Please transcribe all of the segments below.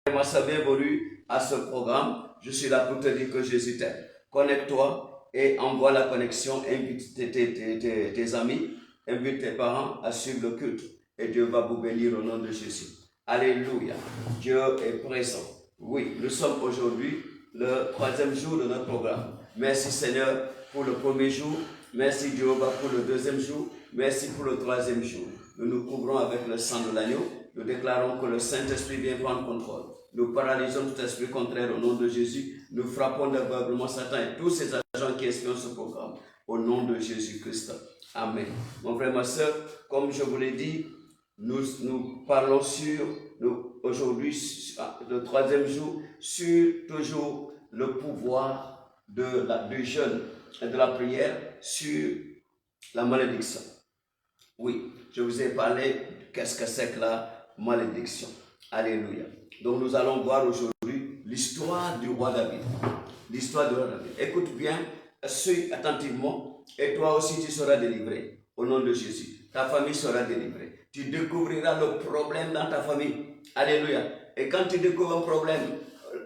Bienvenue à ce programme. Je suis là pour te dire que Jésus t'aime. Connecte-toi et envoie la connexion. Invite tes amis, invite tes parents à suivre le culte. Et Dieu va vous bénir au nom de Jésus. Alléluia. Dieu est présent. Oui, nous sommes aujourd'hui le 3e jour de notre programme. Merci Seigneur pour le 1er jour. Merci Jéhovah pour le 2e jour. Merci pour le 3e jour. Nous nous couvrons avec le sang de l'agneau. Nous déclarons que le Saint-Esprit vient prendre contrôle. Nous paralysons tout esprit contraire au nom de Jésus. Nous frappons d'aveuglement Satan et tous ces agents qui espionnent ce programme. Au nom de Jésus-Christ. Amen. Mon frère, ma soeur, comme je vous l'ai dit, nous parlons aujourd'hui, le 3e jour, sur toujours le pouvoir du jeûne et de la prière sur la malédiction. Oui, je vous ai parlé qu'est-ce que c'est que la malédiction. Alléluia. Donc nous allons voir aujourd'hui l'histoire du roi David. L'histoire du roi David. Écoute bien, suis attentivement et toi aussi tu seras délivré au nom de Jésus. Ta famille sera délivrée. Tu découvriras le problème dans ta famille. Alléluia. Et quand tu découvres un problème,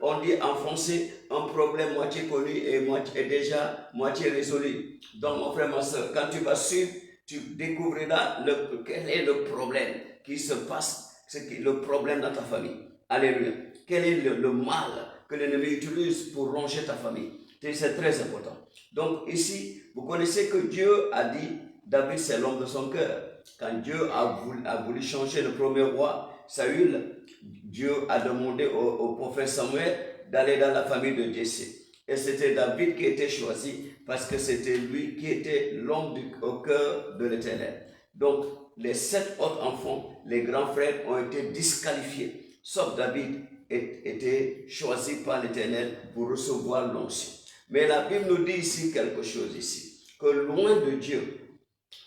on dit en français, un problème moitié connu et déjà moitié résolu. Donc mon frère, ma soeur, quand tu vas suivre, tu découvriras quel est le problème qui se passe, le problème dans ta famille. Alléluia. Quel est le mal que l'ennemi utilise pour ronger ta famille. C'est très important. Donc ici, vous connaissez que Dieu a dit, David c'est l'homme de son cœur. Quand Dieu a voulu changer le premier roi, Saül, Dieu a demandé au prophète Samuel d'aller dans la famille de Jessé. Et c'était David qui était choisi parce que c'était lui qui était l'homme au cœur de l'Éternel. Donc, les 7 autres enfants, les grands frères, ont été disqualifiés. Sauf David était choisi par l'Éternel pour recevoir l'onction. Mais la Bible nous dit ici quelque chose ici. Que loin de Dieu,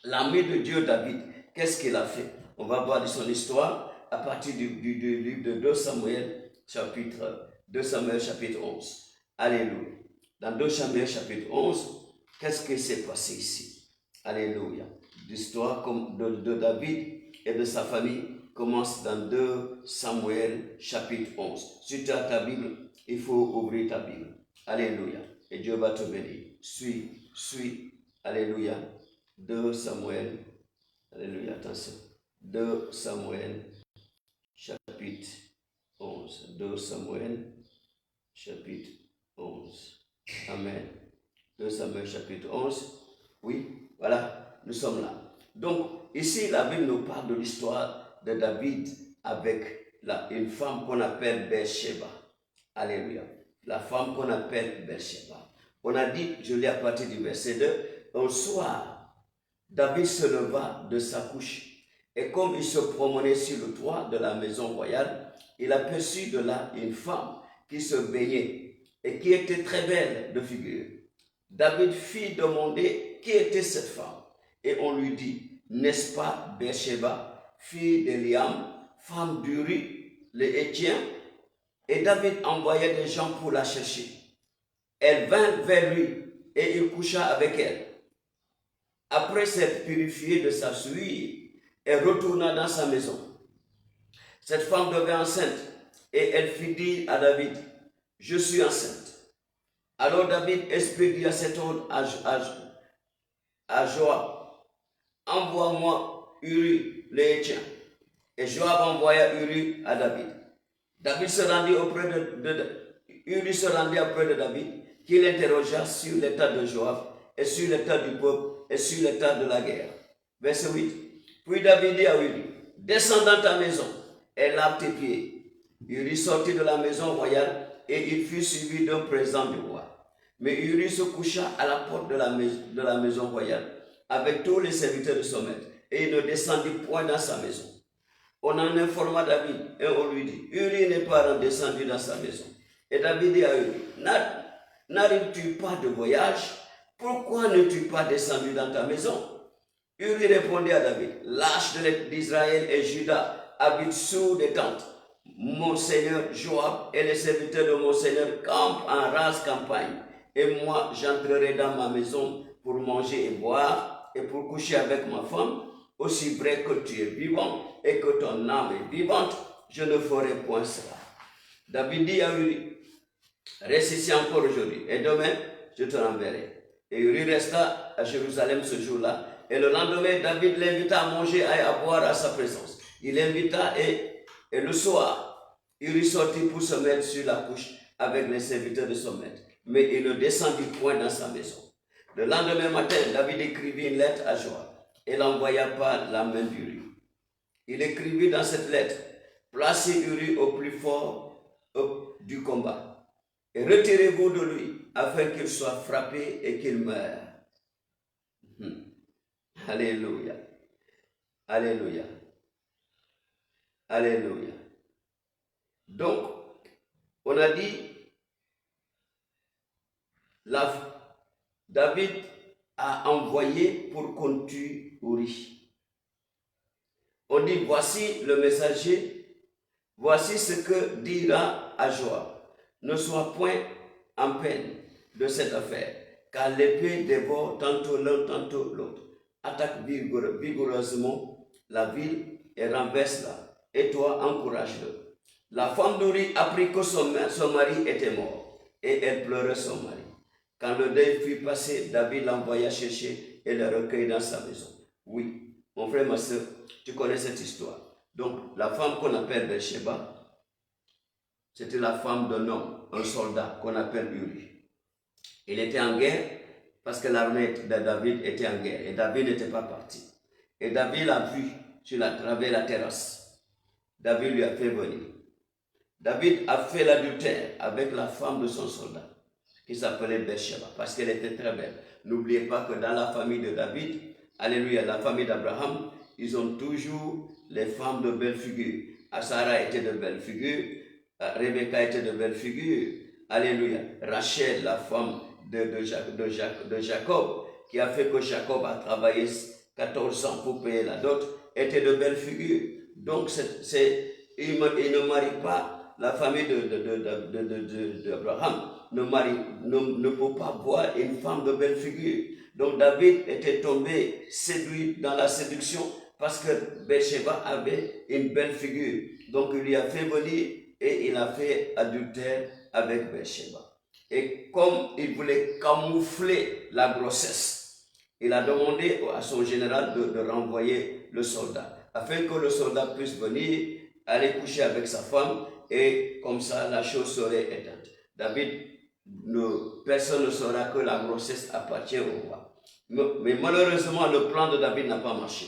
l'ami de Dieu David, qu'est-ce qu'il a fait? On va voir de son histoire à partir du livre de 2 Samuel chapitre 11. Alléluia. Dans 2 Samuel chapitre 11, qu'est-ce qui s'est passé ici? Alléluia. L'histoire de David et de sa famille commence dans 2 Samuel chapitre 11. Si tu as ta Bible, il faut ouvrir ta Bible. Alléluia. Et Dieu va te bénir. Suis. Alléluia. 2 Samuel. Alléluia. Attention. 2 Samuel chapitre 11. 2 Samuel chapitre 11. Amen. 2 Samuel chapitre 11. Oui, voilà, nous sommes là. Donc, ici, la Bible nous parle de l'histoire de David avec une femme qu'on appelle Bathsheba. Alléluia. La femme qu'on appelle Bathsheba. On a dit, je lis à partir du verset 2, un soir, David se leva de sa couche et comme il se promenait sur le toit de la maison royale, il aperçut de là une femme qui se baignait et qui était très belle de figure. David fit demander qui était cette femme et on lui dit, n'est-ce pas Bathsheba, fille d'Eliam, femme d'Uri, le Héthien? Et David envoya des gens pour la chercher. Elle vint vers lui et il coucha avec elle. Après s'être purifiée de sa souillure, elle retourna dans sa maison. Cette femme devint enceinte et elle fit dire à David, je suis enceinte. Alors David expédia cet ordre à Joab, envoie-moi Uri le Héthien. Et Joab envoya Uri à David. David se rendit auprès Uri se rendit auprès de David, qui l'interrogea sur l'état de Joab et sur l'état du peuple et sur l'état de la guerre. Verset 8. Puis David dit à Uri, descends dans ta maison et lave tes pieds. Uri sortit de la maison royale et il fut suivi d'un présent du roi. Mais Uri se coucha à la porte de la maison royale avec tous les serviteurs de son maître et il ne descendit point dans sa maison. On en informa David et on lui dit, Uri n'est pas descendu dans sa maison. Et David dit à Uri, n'arrives-tu pas de voyage? Pourquoi n'es-tu pas descendu dans ta maison? Uri répondit à David, lâche d'Israël et Juda habitent sous des tentes. Mon seigneur Joab et les serviteurs de mon seigneur campent en rase campagne. Et moi, j'entrerai dans ma maison pour manger et boire et pour coucher avec ma femme. Aussi vrai que tu es vivant et que ton âme est vivante, je ne ferai point cela. David dit à Uri, reste ici encore aujourd'hui, et demain, je te renverrai. Et Uri resta à Jérusalem ce jour-là. Et le lendemain, David l'invita à manger et à boire à sa présence. Il l'invita et le soir, Uri sortit pour se mettre sur la couche avec les serviteurs de son maître. Mais il ne descendit point dans sa maison. Le lendemain matin, David écrivit une lettre à Joab et l'envoya par la main d'Uri. Il écrivit dans cette lettre, placez Uri au plus fort du combat et retirez-vous de lui afin qu'il soit frappé et qu'il meure. Alléluia. Alléluia. Alléluia. Donc, on a dit, David a envoyé pour qu'on tue Uri. On dit, voici le messager, voici ce que dira à Joab. Ne sois point en peine de cette affaire, car l'épée dévore tantôt l'un, tantôt l'autre. Attaque vigoureusement la ville et renverse-la. Et toi, encourage-le. La femme d'Uri apprit que son mari était mort, et elle pleurait son mari. Quand le deuil fut passé, David l'envoya chercher et le recueillit dans sa maison. Oui, mon frère, ma soeur, tu connais cette histoire. Donc, la femme qu'on appelle Bathsheba, c'était la femme d'un homme, un soldat qu'on appelle Uri. Il était en guerre parce que l'armée de David était en guerre et David n'était pas parti. Et David l'a vu sur travers la terrasse. David lui a fait venir. David a fait l'adultère avec la femme de son soldat, qui s'appelait Bathsheba, parce qu'elle était très belle. N'oubliez pas que dans la famille de David, alléluia, la famille d'Abraham, ils ont toujours les femmes de belle figure. Sarah était de belle figure, Rebecca était de belle figure, alléluia. Rachel, la femme de Jacob, qui a fait que Jacob a travaillé 14 ans pour payer la dot, était de belle figure. Donc, il ne marie pas. La famille d'Abraham ne peut pas voir une femme de belle figure. Donc David était tombé séduit dans la séduction parce que Bathsheba avait une belle figure. Donc il lui a fait venir et il a fait adultère avec Bathsheba. Et comme il voulait camoufler la grossesse, il a demandé à son général de renvoyer le soldat, afin que le soldat puisse venir, aller coucher avec sa femme, et comme ça la chose serait éteinte. Personne ne saura que la grossesse appartient au roi. Mais malheureusement, le plan de David n'a pas marché.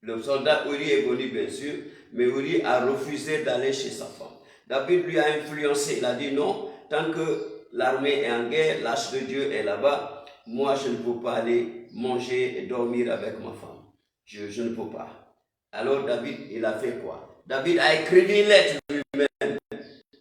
Le soldat Uri est venu bien sûr, mais Uri a refusé d'aller chez sa femme. David lui a influencé, il a dit non, tant que l'armée est en guerre, l'arche de Dieu est là-bas, moi je ne peux pas aller manger et dormir avec ma femme. Je ne peux pas. Alors David, il a fait quoi? David a écrit une lettre lui-même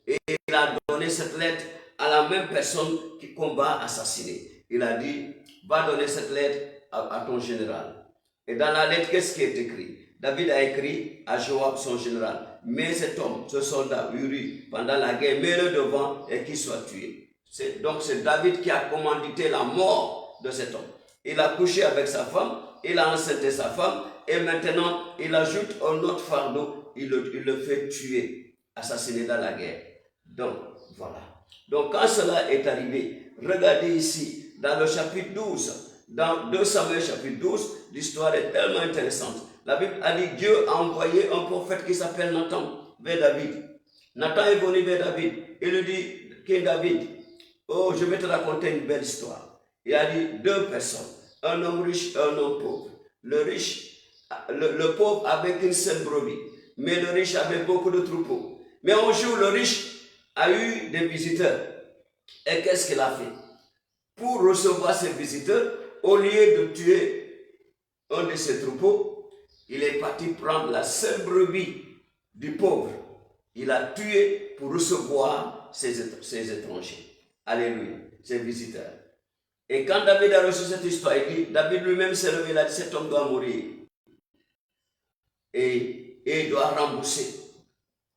et il a donné cette lettre à la même personne qu'on va assassiner. Il a dit, va donner cette lettre à ton général. Et dans la lettre, qu'est-ce qui est écrit? David a écrit à Joab, son général, mets cet homme, ce soldat, Uri, pendant la guerre, mets-le devant et qu'il soit tué. Donc c'est David qui a commandité la mort de cet homme. Il a couché avec sa femme, il a enceinté sa femme, et maintenant il ajoute un autre fardeau, il le fait tuer, assassiner dans la guerre. Donc voilà. Donc quand cela est arrivé, regardez ici, dans le chapitre 12, dans 2 Samuel chapitre 12, l'histoire est tellement intéressante. La Bible a dit, Dieu a envoyé un prophète qui s'appelle Nathan vers David. Nathan est venu vers David. Il lui dit, King David, oh, je vais te raconter une belle histoire. Il a dit 2 personnes, un homme riche et un homme pauvre. Le pauvre avait qu'une seule brebis, mais le riche avait beaucoup de troupeaux. Mais un jour, le riche a eu des visiteurs. Et qu'est-ce qu'il a fait? Pour recevoir ces visiteurs, au lieu de tuer un de ses troupeaux, il est parti prendre la seule brebis du pauvre. Il a tué pour recevoir ces étrangers. Alléluia, ces visiteurs. Et quand David a reçu cette histoire, David lui-même s'est levé, il a dit, cet homme doit mourir. Et il doit rembourser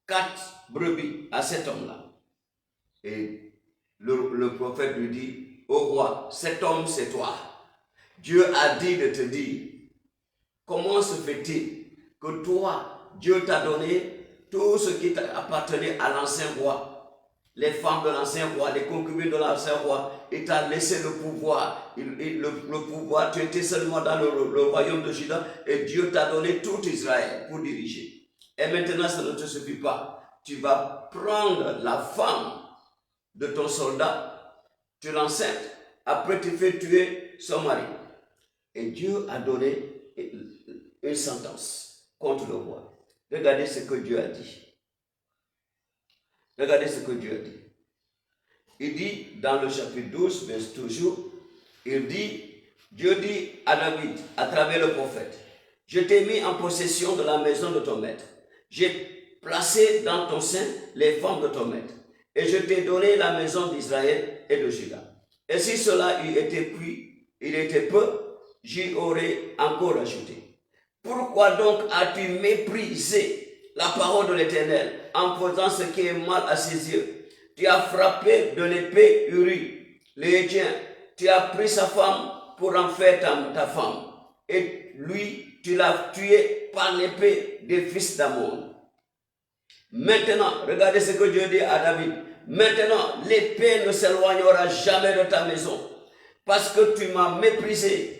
4 brebis à cet homme-là. Et le prophète lui dit, ô roi, cet homme c'est toi. Dieu a dit de te dire, comment se fait-il que toi, Dieu t'a donné tout ce qui appartenait à l'ancien roi. Les femmes de l'ancien roi, les concubines de l'ancien roi, il t'a laissé le pouvoir. Le pouvoir, tu étais seulement dans le royaume de Juda et Dieu t'a donné tout Israël pour diriger. Et maintenant, ça ne te suffit pas. Tu vas prendre la femme de ton soldat, tu l'enceintes, après tu fais tuer son mari. Et Dieu a donné une sentence contre le roi. Regardez ce que Dieu a dit. Regardez ce que Dieu a dit. Il dit dans le chapitre 12, verset toujours, il dit, Dieu dit à David, à travers le prophète, je t'ai mis en possession de la maison de ton maître. J'ai placé dans ton sein les femmes de ton maître. Et je t'ai donné la maison d'Israël et de Juda. Et si cela eût été il était peu, j'y aurais encore ajouté. Pourquoi donc as-tu méprisé la parole de l'Éternel en faisant ce qui est mal à ses yeux? Tu as frappé de l'épée Uri, l'Héthien. Tu as pris sa femme pour en faire ta femme. Et lui, tu l'as tué par l'épée des fils d'Ammon. Maintenant, regardez ce que Dieu dit à David. Maintenant, l'épée ne s'éloignera jamais de ta maison, parce que tu m'as méprisé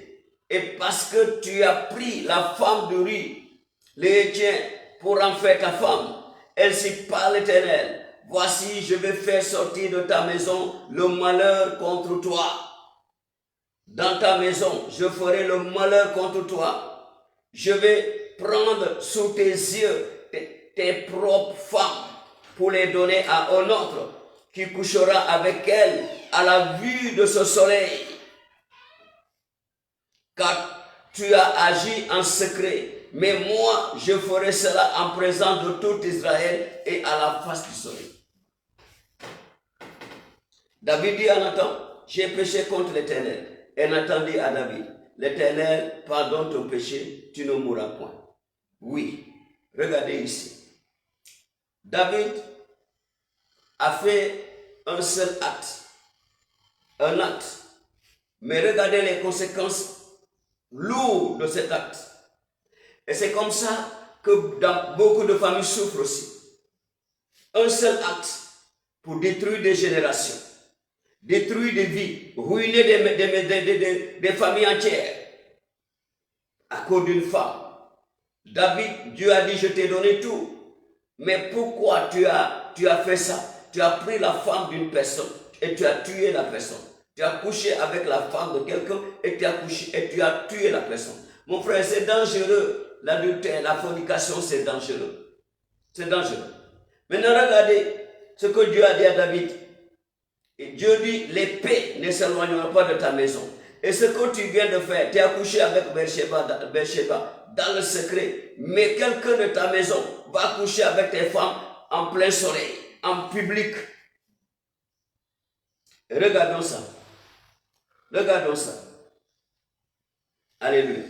et parce que tu as pris la femme d'Uri, l'Héthien, pour en faire ta femme. Ainsi parle l'Éternel. Voici, je vais faire sortir de ta maison le malheur contre toi. Dans ta maison, je ferai le malheur contre toi. Je vais prendre sous tes yeux tes propres femmes pour les donner à un autre qui couchera avec elles à la vue de ce soleil. Car tu as agi en secret, mais moi je ferai cela en présence de tout Israël et à la face du soleil. David dit à Nathan, j'ai péché contre l'Éternel. Et Nathan dit à David, l'Éternel pardonne ton péché, tu ne mourras point. Oui, regardez ici. David a fait un seul acte, mais regardez les conséquences lourdes de cet acte. Et c'est comme ça que dans beaucoup de familles souffrent aussi. Un seul acte pour détruire des générations, détruire des vies, ruiner des familles entières à cause d'une femme. David, Dieu a dit, je t'ai donné tout. Mais pourquoi tu as fait ça? Tu as pris la femme d'une personne et tu as tué la personne. Tu as couché avec la femme de quelqu'un et tu as tué la personne. Mon frère, c'est dangereux. L'adultère, la fornication, c'est dangereux. C'est dangereux. Maintenant, regardez ce que Dieu a dit à David. Et Dieu dit, l'épée ne s'éloignera pas de ta maison. Et ce que tu viens de faire, tu as couché avec Bathsheba dans le secret. Mais quelqu'un de ta maison va coucher avec tes femmes en plein soleil, en public. Regardons ça. Regardons ça. Alléluia.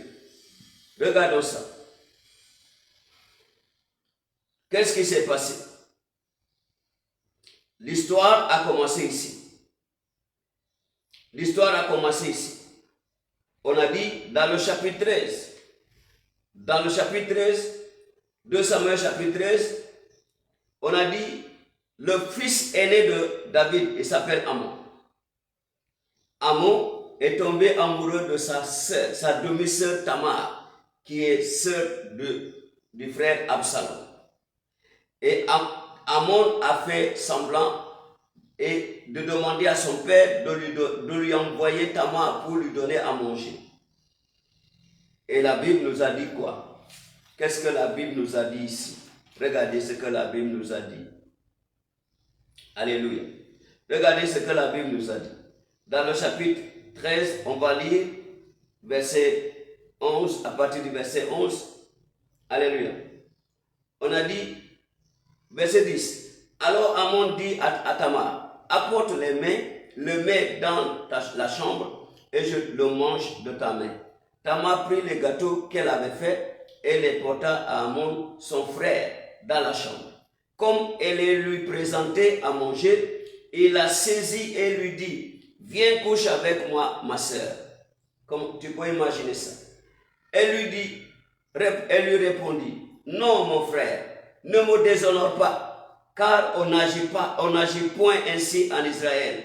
Regardons ça. Qu'est-ce qui s'est passé? L'histoire a commencé ici. L'histoire a commencé ici. On a dit dans le chapitre 13. Dans le chapitre 13, 2 Samuel chapitre 13, on a dit le fils aîné de David, il s'appelle Amon. Amon est tombé amoureux de sa sœur, sa demi-sœur Tamar, qui est sœur du frère Absalom. Et Amon a fait semblant et de demander à son père de lui envoyer Tamar pour lui donner à manger. Et la Bible nous a dit quoi? Qu'est-ce que la Bible nous a dit ici? Regardez ce que la Bible nous a dit. Alléluia. Regardez ce que la Bible nous a dit. Dans le chapitre 13, on va lire verset 11, à partir du verset 11. Alléluia. On a dit, verset 10. Alors Amon dit à Tamar, apporte le mets dans la chambre et je le mange de ta main. Tamar prit les gâteaux qu'elle avait faits et les porta à Amon, son frère, dans la chambre. Comme elle les lui présentait à manger, il la saisit et lui dit, viens coucher avec moi, ma sœur. Comme tu peux imaginer ça. Elle lui répondit, non mon frère, ne me déshonore pas, car on n'agit point ainsi en Israël.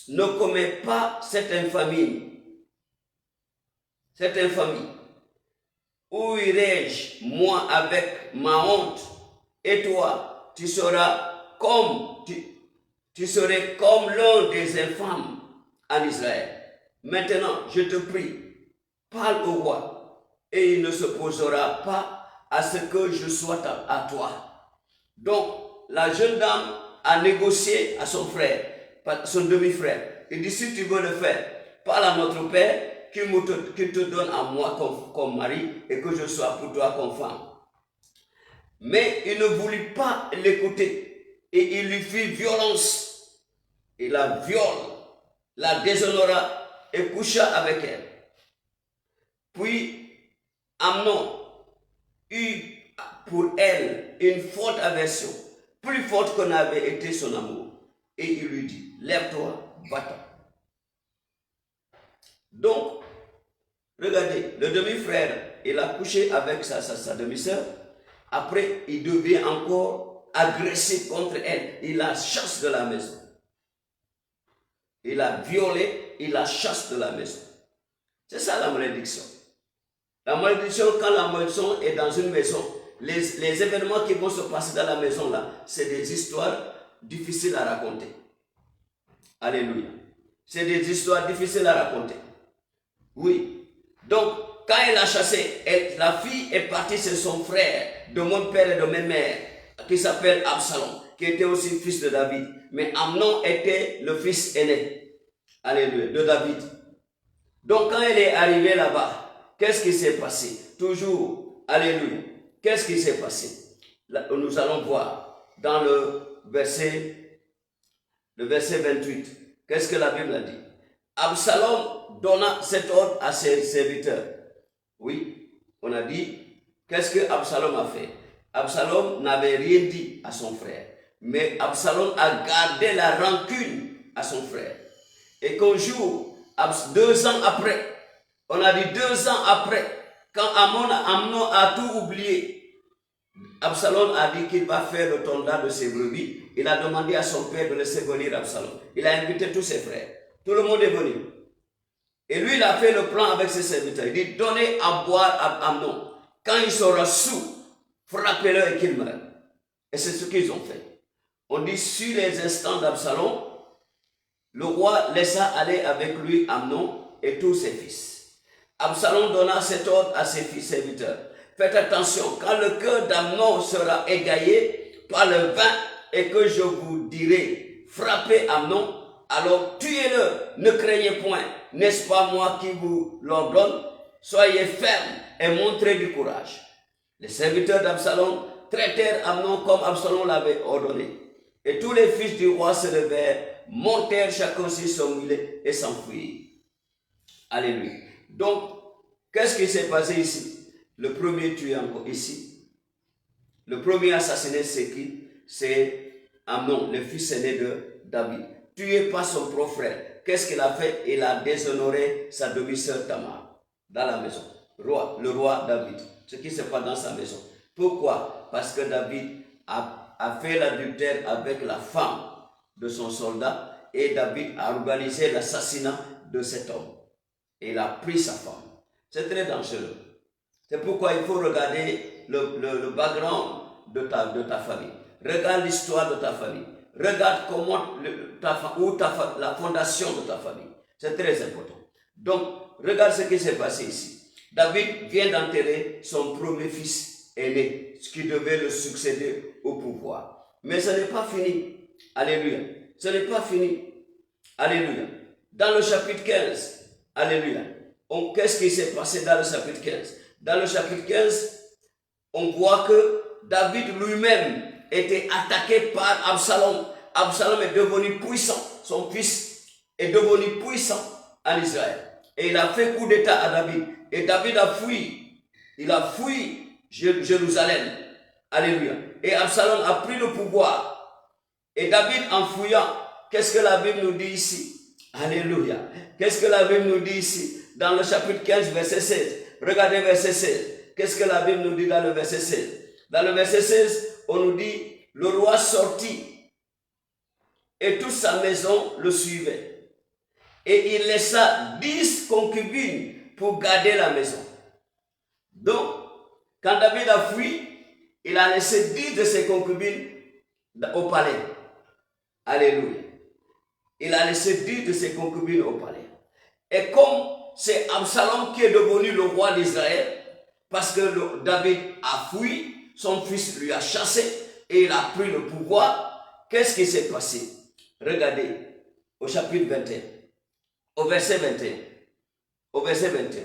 Ne commets pas cette infamie. Où irai-je, moi, avec ma honte? Et toi, tu serais comme l'un des infâmes en Israël. Maintenant, je te prie, parle au roi, et il ne s'opposera pas à ce que je sois à toi. Donc, la jeune dame a négocié à son frère, son demi-frère. Il dit, si tu veux le faire, parle à notre père, qu'il te donne à moi comme mari et que je sois pour toi comme femme. Mais il ne voulut pas l'écouter et il lui fit violence. Il la viole, la déshonora et coucha avec elle. Puis Amnon eut pour elle une forte aversion, plus forte qu'on avait été son amour. Et il lui dit, lève-toi, va-t'en. Donc, regardez, le demi-frère, il a couché avec sa demi-sœur. Après, il devient encore agressif contre elle. Il la chasse de la maison. Il a violé, il la chasse de la maison. C'est ça la malédiction. La malédiction, quand la malédiction est dans une maison, les événements qui vont se passer dans la maison là, c'est des histoires difficiles à raconter. Alléluia. C'est des histoires difficiles à raconter. Oui. Donc, quand elle a chassé, la fille est partie chez son frère, de mon père et de ma mère, qui s'appelle Absalom, qui était aussi fils de David. Mais Amnon était le fils aîné, alléluia, de David. Donc, quand elle est arrivée là-bas, qu'est-ce qui s'est passé? Toujours, alléluia. Qu'est-ce qui s'est passé? Là, nous allons voir dans le verset 28. Qu'est-ce que la Bible a dit? Absalom donna cet ordre à ses serviteurs. Oui, on a dit, qu'est-ce que Absalom a fait? Absalom n'avait rien dit à son frère, mais Absalom a gardé la rancune à son frère. Et qu'un jour, 2 ans après, on a dit 2 ans après, quand Amnon a tout oublié, Absalom a dit qu'il va faire le tonda de ses brebis. Il a demandé à son père de laisser venir Absalom. Il a invité tous ses frères. Tout le monde est venu. Et lui, il a fait le plan avec ses serviteurs. Il dit, donnez à boire à Amnon. Quand il sera sous, frappez-le et qu'il meure. Et c'est ce qu'ils ont fait. On dit, sur les instants d'Absalom, le roi laissa aller avec lui Amnon et tous ses fils. Absalom donna cet ordre à ses fils serviteurs. Faites attention, quand le cœur d'Amnon sera égaillé par le vin et que je vous dirai, frappez Amnon, alors tuez-le, ne craignez point, n'est-ce pas moi qui vous l'ordonne? Soyez fermes et montrez du courage. Les serviteurs d'Absalom traitèrent Amnon comme Absalom l'avait ordonné. Et tous les fils du roi se levèrent, montèrent chacun sur son mulet et s'enfuirent. Alléluia. Donc, qu'est-ce qui s'est passé ici? Le premier tué encore ici. Le premier assassiné, c'est qui? C'est Amnon, le fils aîné de David. Tué par son propre frère. Qu'est-ce qu'il a fait? Il a déshonoré sa demi-sœur Tamar dans la maison. Le roi David. Ce qui se passe dans sa maison. Pourquoi? Parce que David a fait l'adultère avec la femme de son soldat et David a organisé l'assassinat de cet homme. Et il a pris sa femme. C'est très dangereux. C'est pourquoi il faut regarder le background de ta famille. Regarde l'histoire de ta famille. Regarde comment la fondation de ta famille. C'est très important. Donc, regarde ce qui s'est passé ici. David vient d'enterrer son premier fils aîné, ce qui devait le succéder au pouvoir. Mais ce n'est pas fini. Alléluia. Ce n'est pas fini. Alléluia. Dans le chapitre 15, alléluia. Qu'est-ce qui s'est passé dans le chapitre 15? Dans le chapitre 15, on voit que David lui-même était attaqué par Absalom. Absalom est devenu puissant. Son fils est devenu puissant en Israël. Et il a fait coup d'état à David. Et David a fui. Il a fui Jérusalem. Alléluia. Et Absalom a pris le pouvoir. Et David, en fouillant, qu'est-ce que la Bible nous dit ici? Alléluia. Qu'est-ce que la Bible nous dit ici? Dans le chapitre 15, verset 16. Regardez verset 16. Qu'est-ce que la Bible nous dit dans le verset 16? Dans le verset 16, on nous dit, le roi sortit et toute sa maison le suivait. Et il laissa 10 concubines pour garder la maison. Donc, quand David a fui, il a laissé 10 de ses concubines au palais. Alléluia. Il a laissé 10 de ses concubines au palais. Et comme c'est Absalom qui est devenu le roi d'Israël, parce que David a fui, son fils lui a chassé et il a pris le pouvoir, qu'est-ce qui s'est passé? Regardez au chapitre 21, au verset 21. Au verset 21.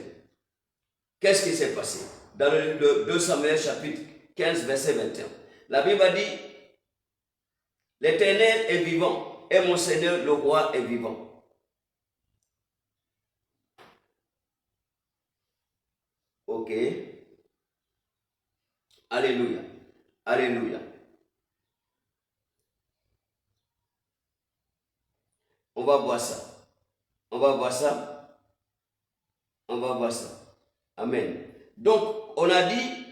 Qu'est-ce qui s'est passé? Dans le 2 Samuel chapitre 15, verset 21. La Bible a dit, l'Éternel est vivant et mon Seigneur le roi est vivant. Ok. Alléluia. Alléluia. On va voir ça. On va voir ça. On va voir ça. Amen. Donc, on a dit,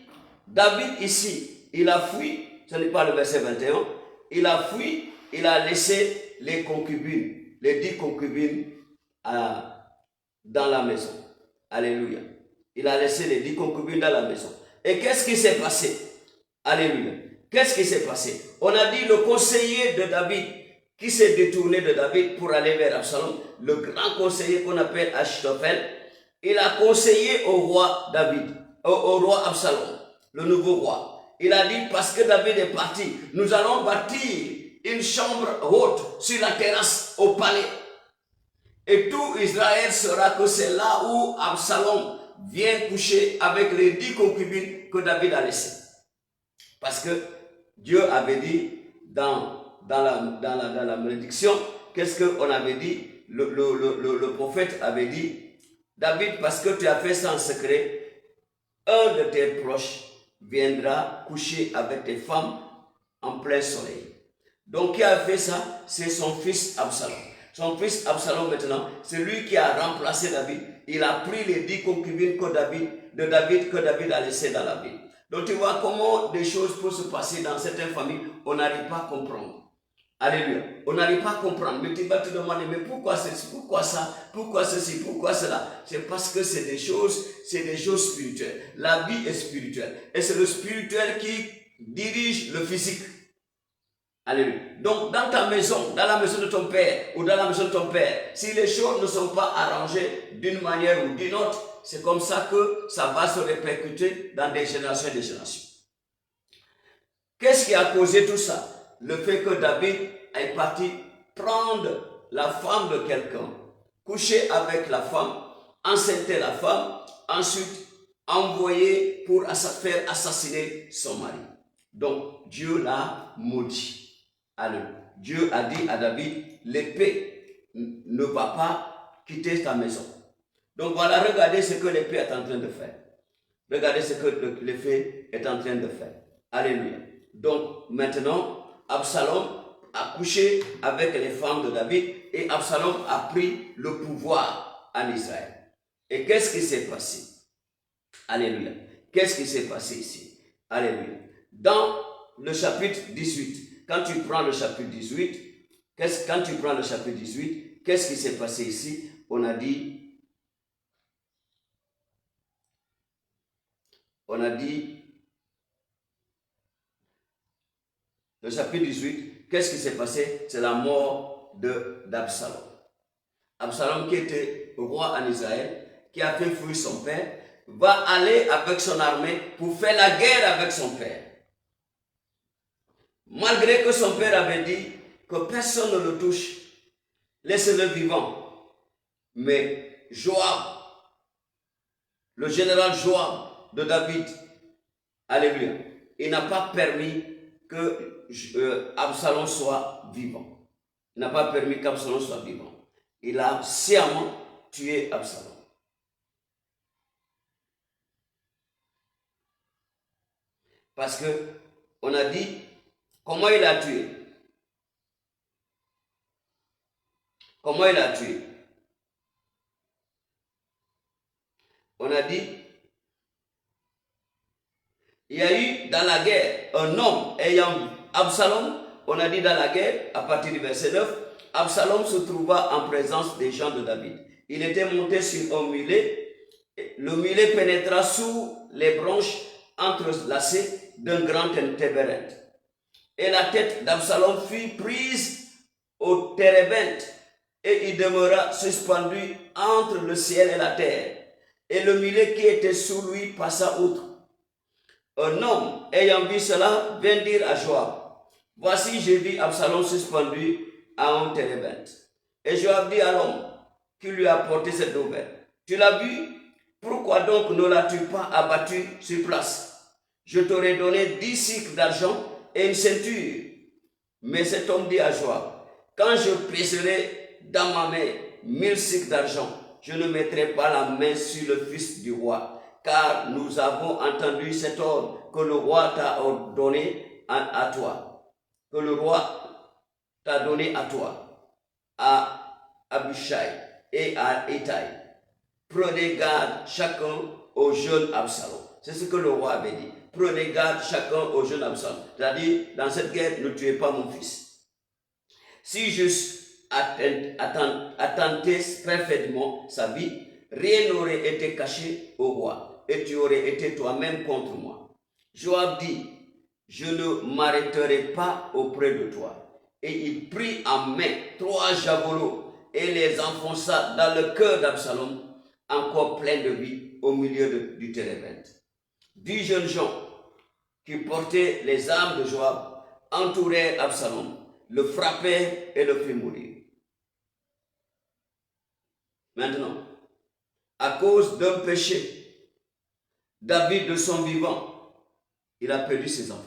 David ici, il a fui, ce n'est pas le verset 21, il a fui, il a laissé les concubines, les 10 concubines dans la maison. Alléluia. Il a laissé les 10 concubines dans la maison. Et qu'est-ce qui s'est passé? Alléluia. Qu'est-ce qui s'est passé? On a dit le conseiller de David qui s'est détourné de David pour aller vers Absalom, le grand conseiller qu'on appelle Achitophel, il a conseillé au roi David, au roi Absalom, le nouveau roi. Il a dit, parce que David est parti, nous allons bâtir une chambre haute sur la terrasse au palais. Et tout Israël saura que c'est là où Absalom vient coucher avec les 10 concubines que David a laissées. Parce que Dieu avait dit dans la malédiction, qu'est-ce qu'on avait dit? Le prophète avait dit, David, parce que tu as fait ça en secret, un de tes proches viendra coucher avec tes femmes en plein soleil. Donc qui a fait ça? C'est son fils Absalom. Son fils Absalom maintenant, c'est lui qui a remplacé David. Il a pris les 10 concubines que David a laissées dans la ville. Donc tu vois comment des choses peuvent se passer dans certaines familles, on n'arrive pas à comprendre. Alléluia. On n'arrive pas à comprendre. Mais tu vas te demander, mais pourquoi ceci, pourquoi ça, pourquoi ceci, pourquoi cela? C'est parce que c'est des choses spirituelles. La vie est spirituelle. Et c'est le spirituel qui dirige le physique. Alléluia. Donc, dans ta maison, dans la maison de ton père ou dans la maison de ton père, si les choses ne sont pas arrangées d'une manière ou d'une autre, c'est comme ça que ça va se répercuter dans des générations et des générations. Qu'est-ce qui a causé tout ça? Le fait que David est parti prendre la femme de quelqu'un, coucher avec la femme, enceinter la femme, ensuite envoyer pour faire assassiner son mari. Donc, Dieu l'a maudit. Alors, Dieu a dit à David, l'épée ne va pas quitter ta maison. Donc voilà, regardez ce que l'épée est en train de faire. Regardez ce que l'épée est en train de faire. Alléluia. Donc maintenant, Absalom a couché avec les femmes de David et Absalom a pris le pouvoir en Israël. Et qu'est-ce qui s'est passé? Alléluia. Qu'est-ce qui s'est passé ici? Alléluia. Dans le chapitre 18, quand tu prends le chapitre 18, qu'est-ce qui s'est passé ici? On a dit, le chapitre 18, qu'est-ce qui s'est passé? C'est la mort d'Absalom. Absalom qui était roi en Israël, qui a fait fuir son père, va aller avec son armée pour faire la guerre avec son père. Malgré que son père avait dit que personne ne le touche, laissez-le vivant. Mais Joab, le général Joab de David, alléluia, il n'a pas permis que Absalom soit vivant. Il n'a pas permis qu'Absalom soit vivant. Il a sciemment tué Absalom. Parce que on a dit comment il a tué. Comment il a tué? On a dit Il y a eu dans la guerre un homme ayant Absalom, on a dit dans la guerre, à partir du verset 9, Absalom se trouva en présence des gens de David. Il était monté sur un mulet, le mulet pénétra sous les branches entrelacées d'un grand tébérenth. Et la tête d'Absalom fut prise au térébinthe, et il demeura suspendu entre le ciel et la terre. Et le mulet qui était sous lui passa outre. Un homme ayant vu cela vint dire à Joab, voici j'ai vu Absalom suspendu à un térébinthe. Et Joab dit à l'homme qui lui a apporté cette nouvelle, tu l'as vu? Pourquoi donc ne l'as-tu pas abattu sur place? Je t'aurais donné 10 cycles d'argent et une ceinture. Mais cet homme dit à Joab, quand je pèserai dans ma main 1000 cycles d'argent, je ne mettrai pas la main sur le fils du roi, car nous avons entendu cet ordre que le roi t'a donné à toi, que le roi t'a donné à toi, à Abishai et à Ittai. Prenez garde chacun au jeune Absalom. C'est ce que le roi avait dit. Prenez garde chacun au jeune Absalom. C'est-à-dire, dans cette guerre, ne tuez pas mon fils. Si j'eusse attenté parfaitement sa vie, rien n'aurait été caché au roi, et tu aurais été toi-même contre moi. Joab dit, je ne m'arrêterai pas auprès de toi. Et il prit en main 3 javelots et les enfonça dans le cœur d'Absalom, encore plein de vie, au milieu du térébinthe. 10 jeunes gens qui portaient les armes de Joab entourèrent Absalom, le frappèrent et le firent mourir. Maintenant, à cause d'un péché, David de son vivant, il a perdu ses enfants.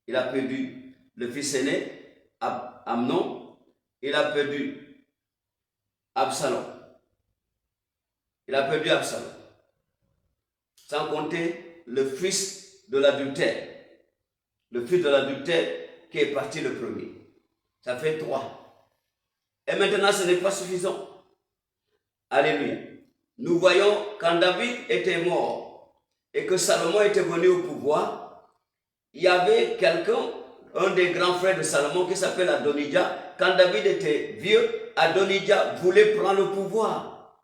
Il a perdu le fils aîné, Amnon, il a perdu Absalom. Il a perdu Absalom. Sans compter le fils de l'adultère. Le fils de l'adultère qui est parti le premier. Ça fait 3. Et maintenant, ce n'est pas suffisant. Alléluia. Nous voyons quand David était mort et que Salomon était venu au pouvoir, il y avait quelqu'un, un des grands frères de Salomon qui s'appelle Adonijah. Quand David était vieux, Adonijah voulait prendre le pouvoir.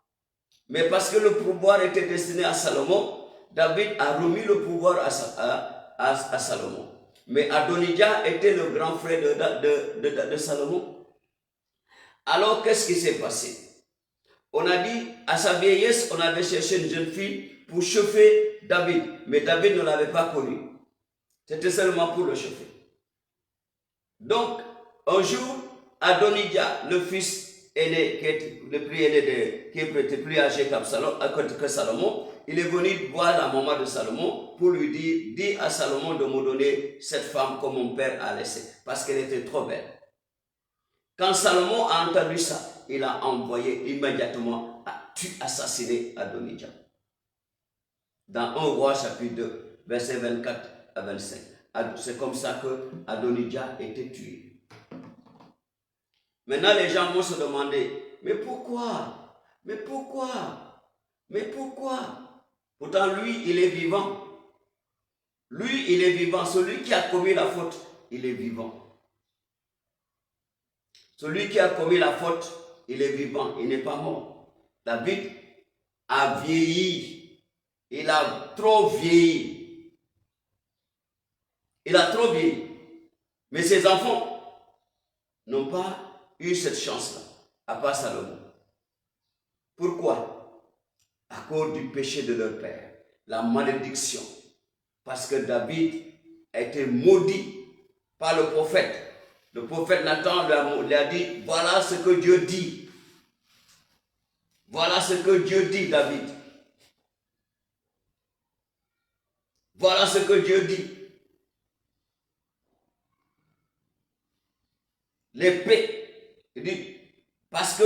Mais parce que le pouvoir était destiné à Salomon, David a remis le pouvoir à Salomon. Mais Adonijah était le grand frère de Salomon. Alors, qu'est-ce qui s'est passé? On a dit, à sa vieillesse, on avait cherché une jeune fille pour chauffer David. Mais David ne l'avait pas connue. C'était seulement pour le chauffer. Donc, un jour, Adonijah, le fils aîné, qui est le plus aîné, qui était plus âgé que Salomon, il est venu voir la maman de Salomon pour lui dire, dis à Salomon de me donner cette femme que mon père a laissée, parce qu'elle était trop belle. Quand Salomon a entendu ça, il a envoyé immédiatement à assassiner Adonijah. Dans 1 Roi chapitre 2, versets 24 à 25. C'est comme ça que Adonijah était tué. Maintenant, les gens vont se demander, mais pourquoi? Mais pourquoi? Mais pourquoi? Pourtant, lui, il est vivant. Lui, il est vivant. Celui qui a commis la faute, il est vivant. Celui qui a commis la faute, il est vivant, il n'est pas mort. David a vieilli. Il a trop vieilli. Il a trop vieilli. Mais ses enfants n'ont pas eu cette chance-là, à part Salomon. Pourquoi? À cause du péché de leur père, la malédiction. Parce que David a été maudit par le prophète. Le prophète Nathan lui a dit, voilà ce que Dieu dit. Voilà ce que Dieu dit, David. Voilà ce que Dieu dit. L'épée. Il dit, parce que,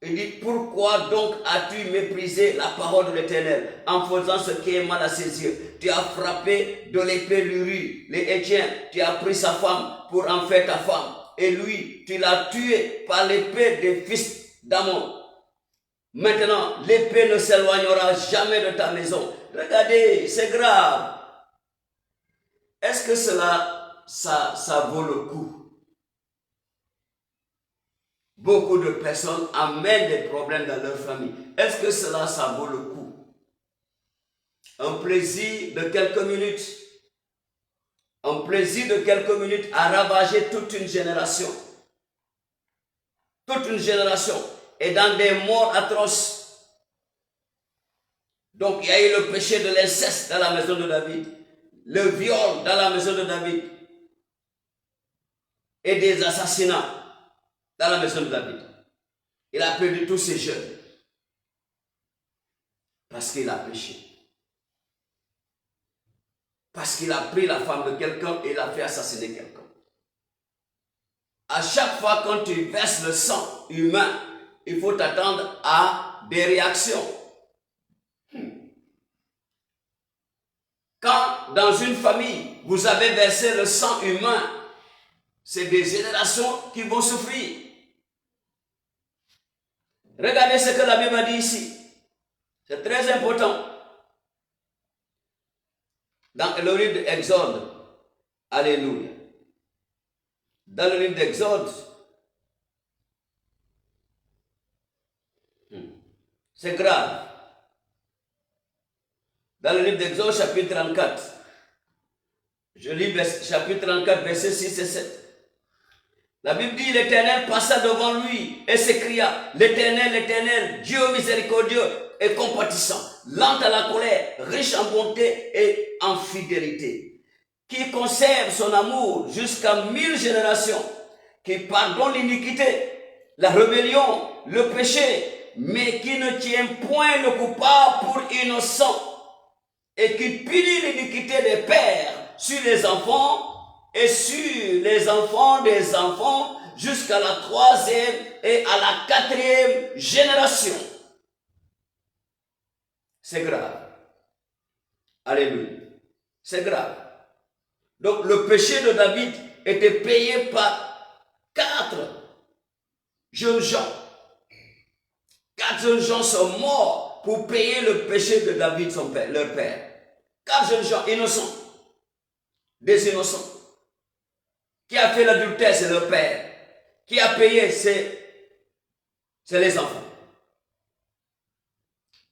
il dit, pourquoi donc as-tu méprisé la parole de l'Éternel en faisant ce qui est mal à ses yeux? Tu as frappé de l'épée l'Uri, les Étiens, tu as pris sa femme pour en faire ta femme. Et lui, tu l'as tué par l'épée des fils d'Amon. Maintenant, l'épée ne s'éloignera jamais de ta maison. Regardez, c'est grave. Est-ce que ça vaut le coup? Beaucoup de personnes amènent des problèmes dans leur famille. Est-ce que ça vaut le coup? Un plaisir de quelques minutes. Un plaisir de quelques minutes a ravagé toute une génération. Toute une génération est dans des morts atroces. Donc il y a eu le péché de l'inceste dans la maison de David, le viol dans la maison de David et des assassinats dans la maison de David. Il a perdu tous ses jeunes parce qu'il a péché. Parce qu'il a pris la femme de quelqu'un et il a fait assassiner quelqu'un. À chaque fois quand tu verses le sang humain, il faut t'attendre à des réactions. Quand dans une famille, vous avez versé le sang humain, c'est des générations qui vont souffrir. Regardez ce que la Bible a dit ici. C'est très important. Dans le livre d'Exode, alléluia. Dans le livre d'Exode, c'est grave. Dans le livre d'Exode, chapitre 34, je lis chapitre 34, versets 6 et 7. La Bible dit, l'Éternel passa devant lui et s'écria, l'Éternel, l'Éternel, Dieu miséricordieux et compatissant, lent à la colère, riche en bonté et en fidélité, qui conserve son amour jusqu'à 1000 générations, qui pardonne l'iniquité, la rébellion, le péché, mais qui ne tient point le coupable pour innocent, et qui punit l'iniquité des pères sur les enfants et sur les enfants des enfants jusqu'à la 3e et à la 4e génération. C'est grave. Alléluia. C'est grave. Donc le péché de David était payé par 4 jeunes gens. 4 jeunes gens sont morts pour payer le péché de David, son père, leur père. 4 jeunes gens innocents. Des innocents. Qui a fait l'adultère, c'est leur père. Qui a payé, c'est les enfants.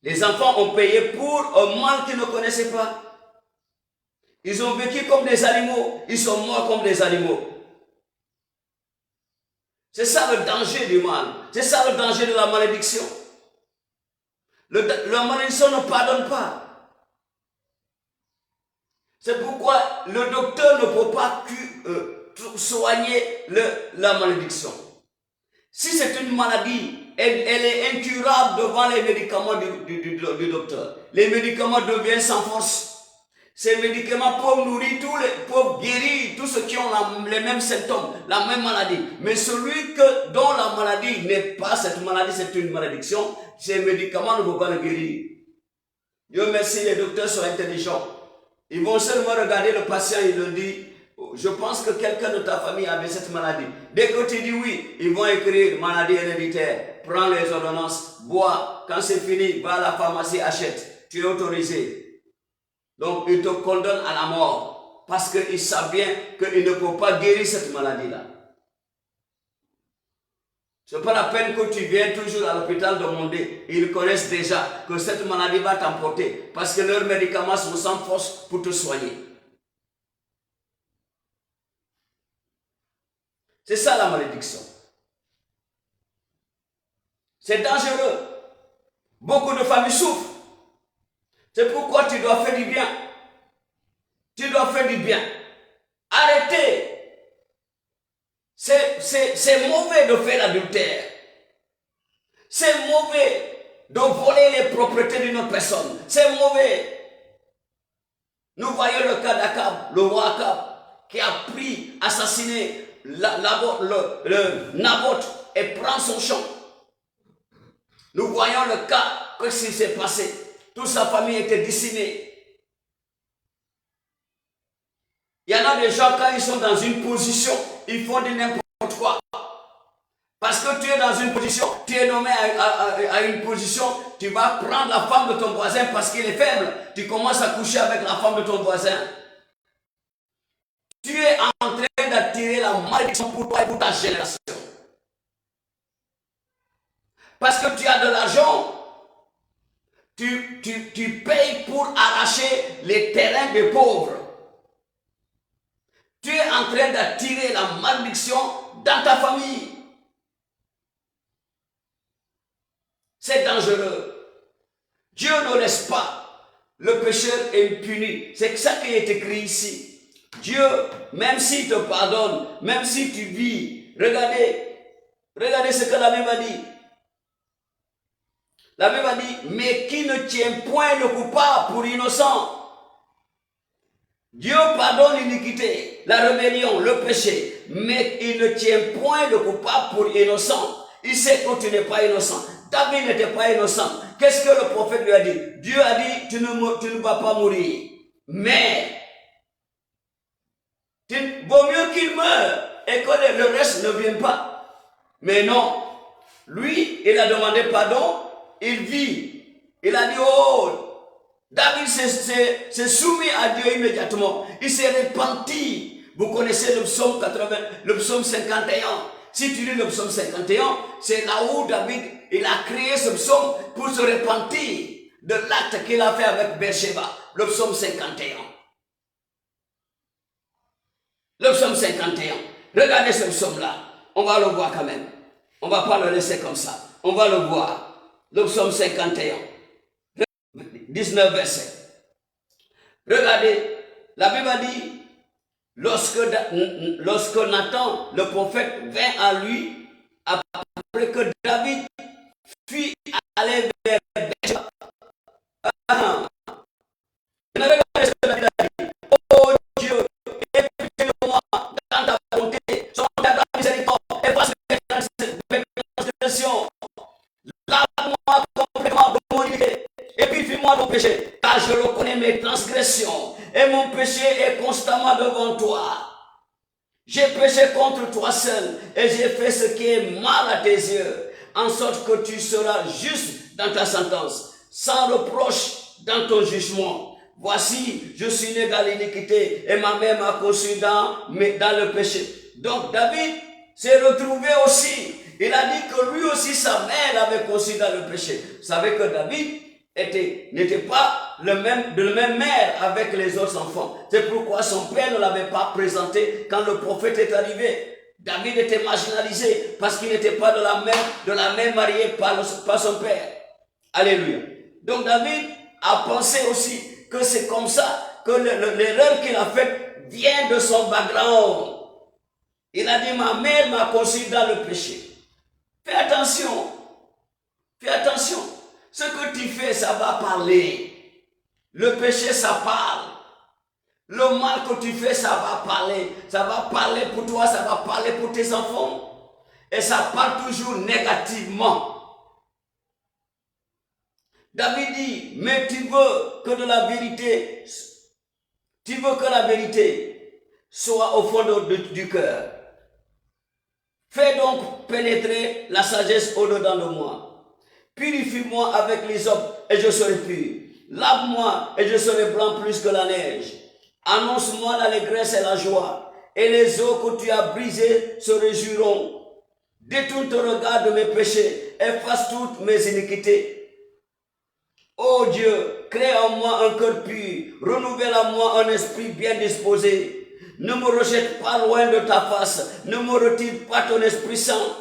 Les enfants ont payé pour un mal qu'ils ne connaissaient pas. Ils ont vécu comme des animaux. Ils sont morts comme des animaux. C'est ça le danger du mal. C'est ça le danger de la malédiction. La malédiction ne pardonne pas. C'est pourquoi le docteur ne peut pas soigner la malédiction. Si c'est une maladie, elle est incurable devant les médicaments du docteur. Les médicaments deviennent sans force. Ces médicaments peuvent nourrir peuvent guérir tous ceux qui ont les mêmes symptômes, la même maladie. Mais celui dont la maladie n'est pas cette maladie, c'est une malédiction, ces médicaments ne vont pas le guérir. Dieu merci, les docteurs sont intelligents. Ils vont seulement regarder le patient et lui dire, je pense que quelqu'un de ta famille avait cette maladie. Dès que tu dis oui, ils vont écrire maladie héréditaire. Prends les ordonnances, bois. Quand c'est fini, va à la pharmacie, achète. Tu es autorisé. Donc, ils te condamnent à la mort. Parce qu'ils savent bien qu'ils ne peuvent pas guérir cette maladie-là. Ce n'est pas la peine que tu viennes toujours à l'hôpital demander. Ils connaissent déjà que cette maladie va t'emporter. Parce que leurs médicaments sont sans force pour te soigner. C'est ça la malédiction. C'est dangereux. Beaucoup de familles souffrent. C'est pourquoi tu dois faire du bien. Tu dois faire du bien. Arrêtez. C'est mauvais de faire l'adultère. C'est mauvais de voler les propriétés d'une autre personne. C'est mauvais. Nous voyons le cas d'Akab, le roi Akab, qui a assassiné Naboth et prend son champ. Nous voyons le cas, qu'est-ce qui s'est passé. Toute sa famille était décimée. Il y en a des gens, quand ils sont dans une position, ils font de n'importe quoi. Parce que tu es dans une position, tu es nommé à une position, tu vas prendre la femme de ton voisin parce qu'il est faible. Tu commences à coucher avec la femme de ton voisin. tu es en train d'attirer la malédiction pour toi et pour ta génération. Parce que tu as de l'argent, tu payes pour arracher les terrains des pauvres. Tu es en train d'attirer la malédiction dans ta famille. C'est dangereux. Dieu ne laisse pas le pécheur impuni. C'est ça qui est écrit ici. Dieu, même s'il te pardonne, même si tu vis, regardez ce que la Bible a dit. La Bible a dit, mais qui ne tient point le coupable pour innocent. Dieu pardonne l'iniquité, la rébellion, le péché, mais il ne tient point le coupable pour innocent. Il sait que tu n'es pas innocent. David n'était pas innocent. Qu'est-ce que le prophète lui a dit? Dieu a dit, tu ne vas pas mourir. Mais, vaut mieux qu'il meure et que le reste ne vienne pas. Mais non, lui, il a demandé pardon, il vit. Il a dit, oh, David s'est soumis à Dieu immédiatement. Il s'est repenti. Vous connaissez le psaume 80, le psaume 51. Si tu lis le psaume 51, c'est là où David, il a créé ce psaume pour se repentir de l'acte qu'il a fait avec Bathsheba. Le psaume 51. Le psaume 51. Regardez ce psaume-là. On va le voir quand même. On ne va pas le laisser comme ça. On va le voir. Le psaume 51. 19 versets. Regardez, la Bible dit, lorsque Nathan, le prophète, vint à lui, après que David fut allé vers Bathsheba. Regardez ce que David a dit. Oh Dieu, aie pitié de moi dans ta bonté, sois ta miséricorde, et parce que mes transgressions, lave-moi complètement de mon iniquité, et purifie-moi de mon péché, car je reconnais mes transgressions, et mon péché est constamment devant toi. J'ai péché contre toi seul, et j'ai fait ce qui est mal à tes yeux, en sorte que tu seras juste dans ta sentence, sans reproche dans ton jugement. Voici, je suis né dans l'iniquité, et ma mère m'a conçu dans le péché. Donc David s'est retrouvé aussi. Il a dit que lui aussi, sa mère l'avait conçu dans le péché. Vous savez que David n'était pas de la même mère avec les autres enfants. C'est pourquoi son père ne l'avait pas présenté quand le prophète est arrivé. David était marginalisé parce qu'il n'était pas de la mère mariée par son père. Alléluia. Donc David a pensé aussi que c'est comme ça que l'erreur qu'il a faite vient de son background. Il a dit, ma mère m'a conçu dans le péché. Fais attention. Fais attention. Ce que tu fais, ça va parler. Le péché, ça parle. Le mal que tu fais, ça va parler. Ça va parler pour toi, ça va parler pour tes enfants. Et ça parle toujours négativement. David dit, mais tu veux que la vérité soit au fond du cœur. Fais donc pénétrer la sagesse au-dedans de moi. Purifie-moi avec l'hysope et je serai pur. Lave-moi et je serai blanc plus que la neige. Annonce-moi l'allégresse et la joie. Et les eaux que tu as brisées se réjouiront. Détourne ton regard de mes péchés. Efface toutes mes iniquités. Ô Dieu, crée en moi un cœur pur. Renouvelle en moi un esprit bien disposé. Ne me rejette pas loin de ta face. Ne me retire pas ton Esprit Saint.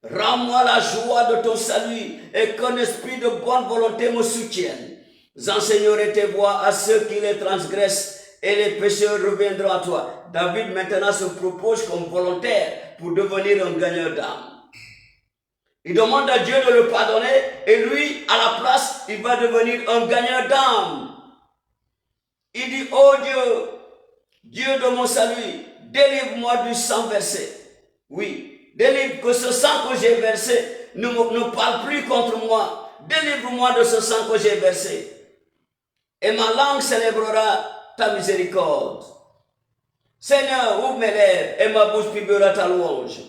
Rends-moi la joie de ton salut et qu'un esprit de bonne volonté me soutienne. J'enseignerai tes voies à ceux qui les transgressent et les pécheurs reviendront à toi. David maintenant se propose comme volontaire pour devenir un gagneur d'âme. Il demande à Dieu de le pardonner et lui, à la place, il va devenir un gagneur d'âme. Il dit, oh Dieu, Dieu de mon salut, délivre-moi du sang versé. Oui, délivre que ce sang que j'ai versé ne parle plus contre moi. Délivre-moi de ce sang que j'ai versé. Et ma langue célébrera ta miséricorde. Seigneur, ouvre mes lèvres et ma bouche publiera ta louange.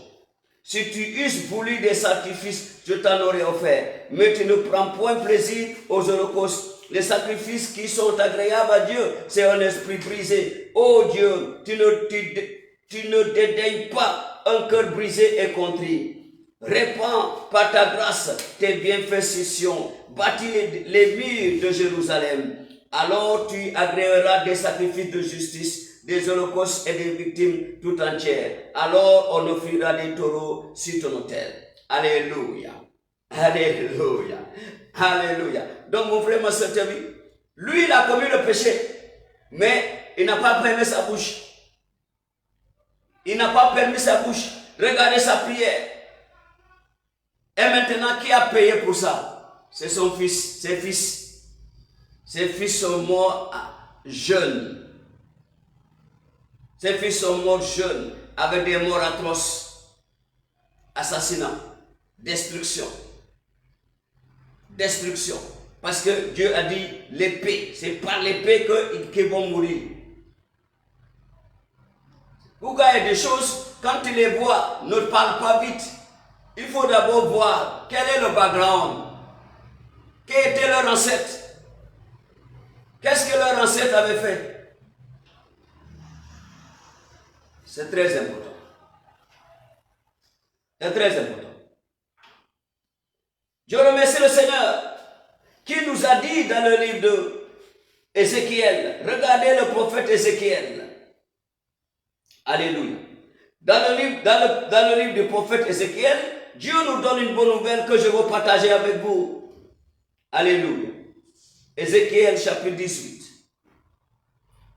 Si tu eusses voulu des sacrifices, je t'en aurais offert. Mais tu ne prends point plaisir aux holocaustes. Les sacrifices qui sont agréables à Dieu, c'est un esprit brisé. Oh Dieu, tu ne dédaignes pas un cœur brisé et contrit. Répands par ta grâce tes bienfaits sur Sion. Bâtis les murs de Jérusalem. Alors tu agréeras des sacrifices de justice, des holocaustes et des victimes tout entières. Alors on offrira des taureaux sur ton autel. Alléluia. Alléluia. Alléluia. Donc mon frère, ma soeur, tu as vu? Lui, il a commis le péché, mais il n'a pas permis sa bouche. Il n'a pas permis sa bouche. Regardez sa prière. Et maintenant, qui a payé pour ça? C'est son fils, ses fils. Ses fils sont morts jeunes. Ses fils sont morts jeunes, avec des morts atroces. Assassinat, destruction. Destruction. Parce que Dieu a dit l'épée. C'est par l'épée qu'ils vont mourir. Pourquoi il y a des choses, quand tu les vois, ne parle pas vite. Il faut d'abord voir quel est le background. Quel était leur ancêtre? Qu'est-ce que leur ancêtre avait fait? C'est très important. C'est très important. Je remercie le Seigneur qui nous a dit dans le livre de Ézéchiel. Regardez le prophète Ézéchiel. Alléluia. Dans le livre du prophète Ézéchiel, Dieu nous donne une bonne nouvelle que je veux partager avec vous. Alléluia. Ézéchiel chapitre 18.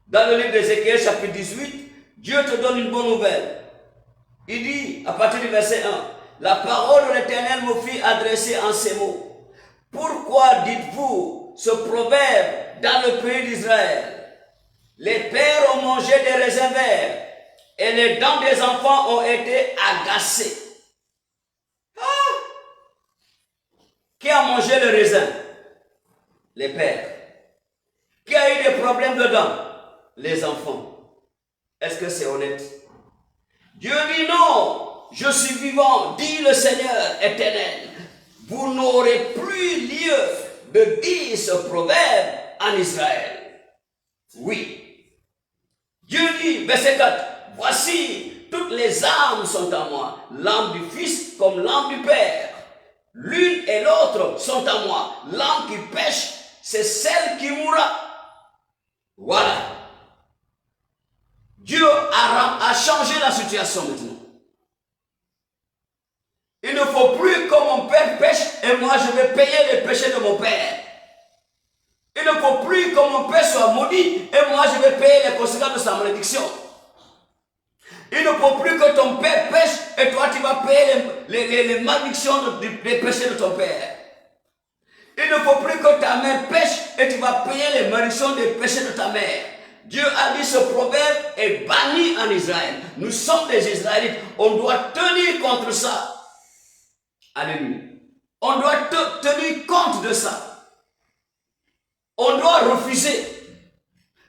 Dans le livre d'Ézéchiel chapitre 18, Dieu te donne une bonne nouvelle. Il dit, à partir du verset 1, la parole de l'Éternel me fit adresser en ces mots. Pourquoi dites-vous ce proverbe dans le pays d'Israël? Les pères ont mangé des raisins verts et les dents des enfants ont été agacées. Qui a mangé le raisin? Les pères. Qui a eu des problèmes dedans? Les enfants. Est-ce que c'est honnête? Dieu dit non, je suis vivant, dit le Seigneur éternel. Vous n'aurez plus lieu de dire ce proverbe en Israël. Oui. Dieu dit, verset 4, voici, toutes les âmes sont à moi, l'âme du Fils comme l'âme du Père. L'une et l'autre sont à moi. L'âme qui pêche, c'est celle qui mourra. Voilà. Dieu a changé la situation maintenant. Il ne faut plus que mon père pêche et moi je vais payer les péchés de mon père. Il ne faut plus que mon père soit maudit et moi je vais payer les conséquences de sa malédiction. Il ne faut plus que ton père pêche et toi tu vas payer les malédictions des péchés de ton père. Il ne faut plus que ta mère pêche et tu vas payer les malédictions des péchés de ta mère. Dieu a dit ce proverbe est banni en Israël. Nous sommes des Israélites. On doit tenir contre ça. Alléluia. On doit tenir compte de ça. On doit refuser.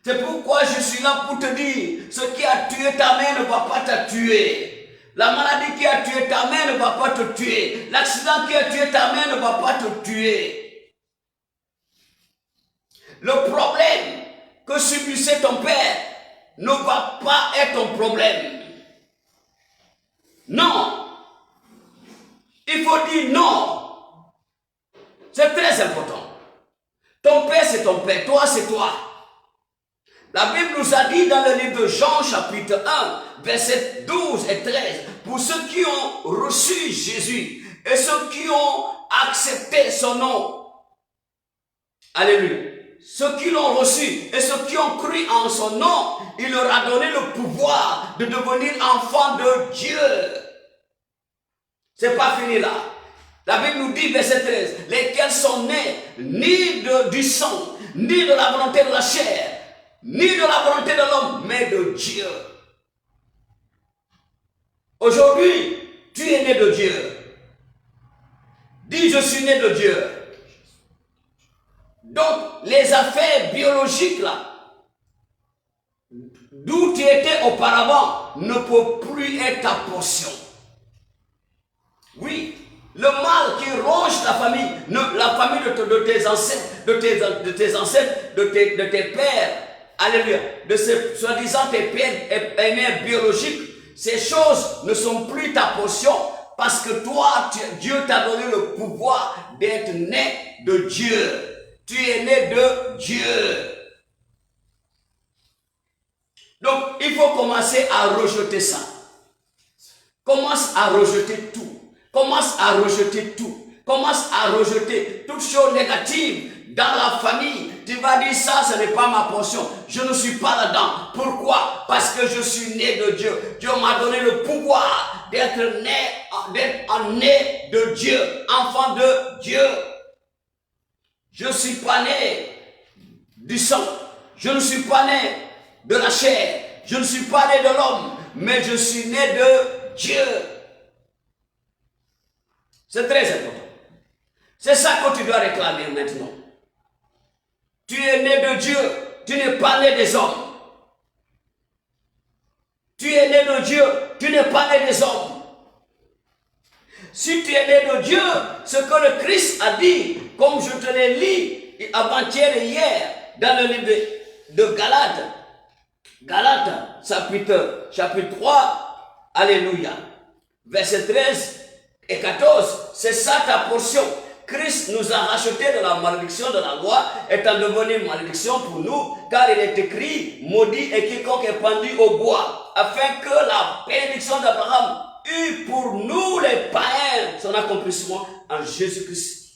C'est pourquoi je suis là pour te dire, ce qui a tué ta mère ne va pas te tuer. La maladie qui a tué ta mère ne va pas te tuer. L'accident qui a tué ta mère ne va pas te tuer. Le problème que subissait ton père ne va pas être ton problème. Non. Il faut dire non. C'est très important. Ton père, c'est ton père. Toi, c'est toi. La Bible nous a dit dans le livre de Jean, chapitre 1, versets 12 et 13, pour ceux qui ont reçu Jésus et ceux qui ont accepté son nom. Alléluia. Ceux qui l'ont reçu et ceux qui ont cru en son nom, il leur a donné le pouvoir de devenir enfants de Dieu. C'est pas fini là. La Bible nous dit, verset 13, lesquels sont nés ni du sang, ni de la volonté de la chair, ni de la volonté de l'homme, mais de Dieu. Aujourd'hui, tu es né de Dieu. Dis, je suis né de Dieu. Donc, les affaires biologiques là, d'où tu étais auparavant, ne peuvent plus être ta portion. Oui, le mal qui ronge la famille de tes ancêtres, de tes pères, alléluia, de ces soi-disant tes pères biologiques, ces choses ne sont plus ta portion parce que toi, Dieu t'a donné le pouvoir d'être né de Dieu. Tu es né de Dieu. Donc, il faut commencer à rejeter ça. Commence à rejeter tout. Commence à rejeter tout. Commence à rejeter toutes choses négatives dans la famille. Tu vas dire ça, ce n'est pas ma portion. Je ne suis pas là-dedans. Pourquoi? Parce que je suis né de Dieu. Dieu m'a donné le pouvoir d'être un né de Dieu, enfant de Dieu. Je ne suis pas né du sang. Je ne suis pas né de la chair. Je ne suis pas né de l'homme, mais je suis né de Dieu. C'est très important. C'est ça que tu dois réclamer maintenant. Tu es né de Dieu. Tu n'es pas né des hommes. Tu es né de Dieu. Tu n'es pas né des hommes. Si tu es né de Dieu, ce que le Christ a dit, comme je te l'ai lu avant-hier et hier, dans le livre de Galates, Galates, chapitre 3, alléluia, versets 13 et 14, c'est ça ta portion. Christ nous a rachetés de la malédiction de la loi, étant devenu malédiction pour nous, car il est écrit, maudit est quiconque est pendu au bois, afin que la bénédiction d'Abraham eût pour nous les païens son accomplissement en Jésus-Christ.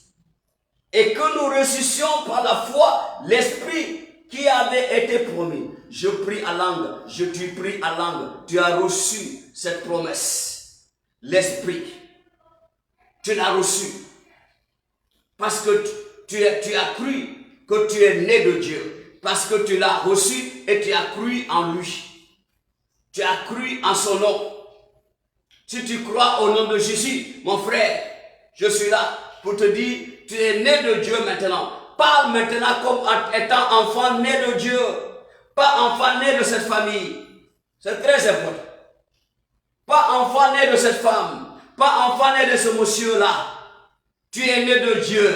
Et que nous ressuscions par la foi l'Esprit qui avait été promis. Je prie à langue, tu pries à langue, tu as reçu cette promesse. L'Esprit, tu l'as reçu. Parce que tu as cru que tu es né de Dieu. Parce que tu l'as reçu et tu as cru en lui. Tu as cru en son nom. Si tu crois au nom de Jésus, mon frère, je suis là pour te dire, tu es né de Dieu maintenant. Parle maintenant comme étant enfant né de Dieu. Pas enfant né de cette famille. C'est très important. Pas enfant né de cette femme. Pas enfant né de ce monsieur-là. Tu es né de Dieu.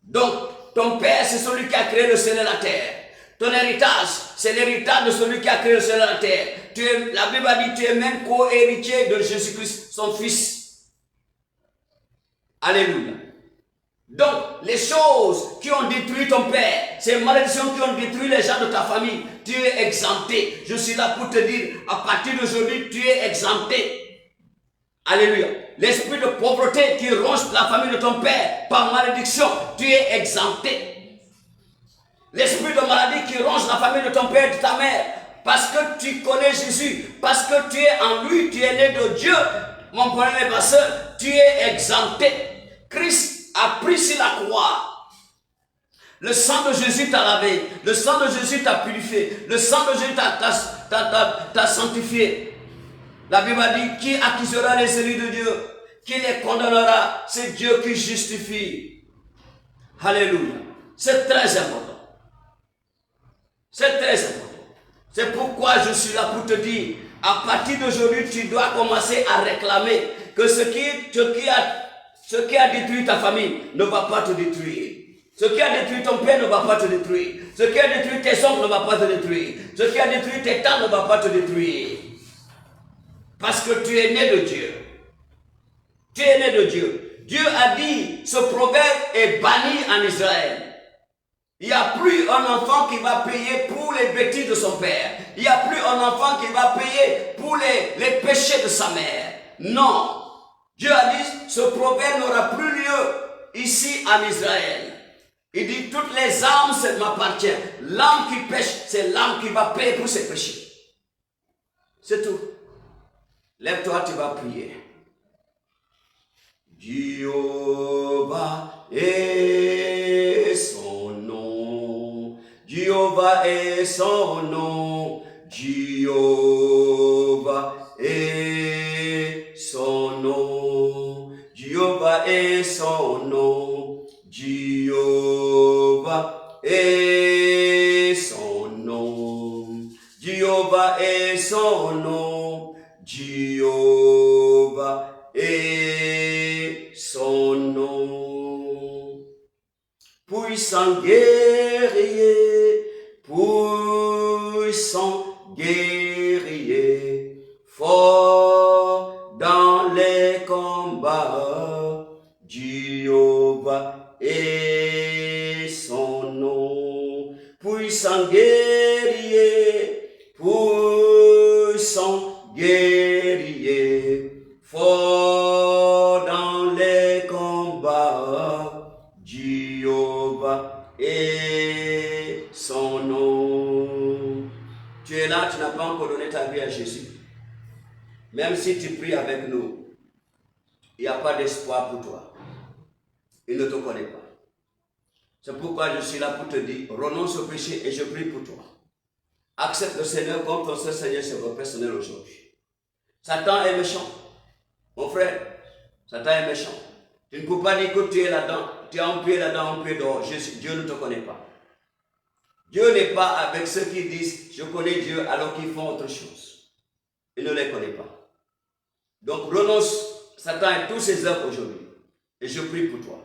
Donc, ton père, c'est celui qui a créé le ciel et la terre. Ton héritage, c'est l'héritage de celui qui a créé le ciel et la terre. La Bible a dit, tu es même co-héritier de Jésus-Christ, son fils. Alléluia. Donc, les choses qui ont détruit ton père, ces malédictions qui ont détruit les gens de ta famille, tu es exempté. Je suis là pour te dire, à partir d'aujourd'hui, tu es exempté. Alléluia. L'esprit de pauvreté qui ronge la famille de ton père par malédiction, tu es exempté. L'esprit de maladie qui ronge la famille de ton père et de ta mère, parce que tu connais Jésus, parce que tu es en lui, tu es né de Dieu, mon frère et ma soeur, tu es exempté. Christ a pris sur la croix. Le sang de Jésus t'a lavé, le sang de Jésus t'a purifié, le sang de Jésus t'a sanctifié. La Bible a dit, qui accusera les élus de Dieu? Qui les condamnera? C'est Dieu qui justifie. Alléluia. C'est très important. C'est très important. C'est pourquoi je suis là pour te dire, à partir d'aujourd'hui, tu dois commencer à réclamer que ce qui a détruit ta famille ne va pas te détruire. Ce qui a détruit ton père ne va pas te détruire. Ce qui a détruit tes oncles ne va pas te détruire. Ce qui a détruit tes tantes ne va pas te détruire. Parce que tu es né de Dieu. Tu es né de Dieu. Dieu a dit, ce proverbe est banni en Israël. Il n'y a plus un enfant qui va payer pour les bêtises de son père. Il n'y a plus un enfant qui va payer pour les péchés de sa mère. Non. Dieu a dit, ce proverbe n'aura plus lieu ici en Israël. Il dit, toutes les âmes, ça m'appartient. L'âme qui pêche, c'est l'âme qui va payer pour ses péchés. C'est tout. Lève-toi, tu vas prier. Jéhovah est son nom. Jéhovah est son nom. Jéhovah est son nom. Jéhovah est son nom. Jéhovah est son nom. Jéhovah est son nom. Jéhovah est son nom. Puissant guerrier, puissant les combats, Jéhovah est son nom. Puissant guerrier, puissant guerrier, fort dans les combats, Jéhovah est son nom. Tu es là, tu n'as pas encore donné ta vie à Jésus. Même si tu pries avec nous, il n'y a pas d'espoir pour toi. Il ne te connaît pas. C'est pourquoi je suis là pour te dire, renonce au péché et je prie pour toi. Accepte le Seigneur comme ton seul Seigneur Sauveur personnel aujourd'hui. Satan est méchant. Mon frère, Satan est méchant. Tu ne peux pas dire que tu es là-dedans, tu as un pied là-dedans, un pied dehors. Dieu ne te connaît pas. Dieu n'est pas avec ceux qui disent, je connais Dieu alors qu'ils font autre chose. Il ne les connaît pas. Donc renonce Satan et tous ses œuvres aujourd'hui. Et je prie pour toi.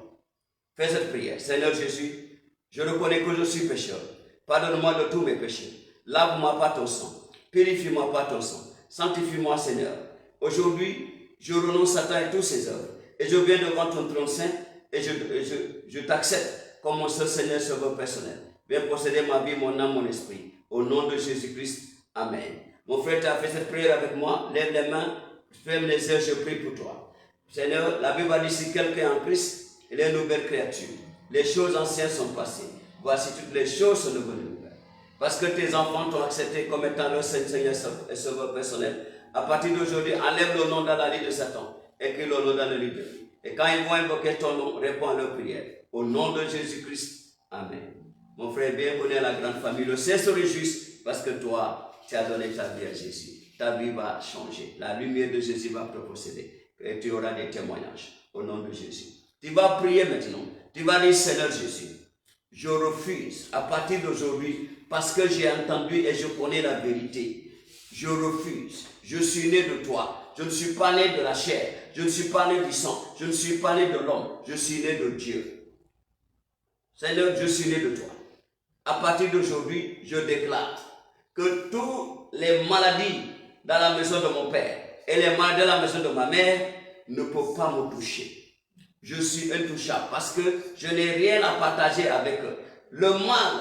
Fais cette prière. Seigneur Jésus, je reconnais que je suis pécheur. Pardonne-moi de tous mes péchés. Lave-moi par ton sang. Purifie-moi par ton sang. Sanctifie-moi, Seigneur. Aujourd'hui, je renonce Satan et tous ses œuvres. Et je viens devant ton trône saint et je t'accepte comme mon seul Seigneur Sauveur personnel. Viens posséder ma vie, mon âme, mon esprit. Au nom de Jésus-Christ. Amen. Mon frère, tu as fait cette prière avec moi. Lève les mains. Ferme les yeux, je prie pour toi. Seigneur, la Bible dit si quelqu'un est en Christ, il est une nouvelle créature. Les choses anciennes sont passées. Voici toutes les choses sont devenues nouvelles. Parce que tes enfants t'ont accepté comme étant leur Seigneur et Sauveur personnel. À partir d'aujourd'hui, enlève le nom dans la liste de Satan. Écris le nom dans le livre de vie. Et quand ils vont invoquer ton nom, réponds à leur prière. Au nom de Jésus-Christ. Amen. Mon frère, bienvenue à la grande famille. Le ciel se réjouit parce que toi, tu as donné ta vie à Jésus. Ta vie va changer. La lumière de Jésus va te posséder. Et tu auras des témoignages. Au nom de Jésus. Tu vas prier maintenant. Tu vas dire, Seigneur Jésus, je refuse à partir d'aujourd'hui, parce que j'ai entendu et je connais la vérité. Je refuse. Je suis né de toi. Je ne suis pas né de la chair. Je ne suis pas né du sang. Je ne suis pas né de l'homme. Je suis né de Dieu. Seigneur, je suis né de toi. À partir d'aujourd'hui, je déclare que toutes les maladies dans la maison de mon père et les maladies dans la maison de ma mère ne peuvent pas me toucher. Je suis intouchable parce que je n'ai rien à partager avec eux. Le mal,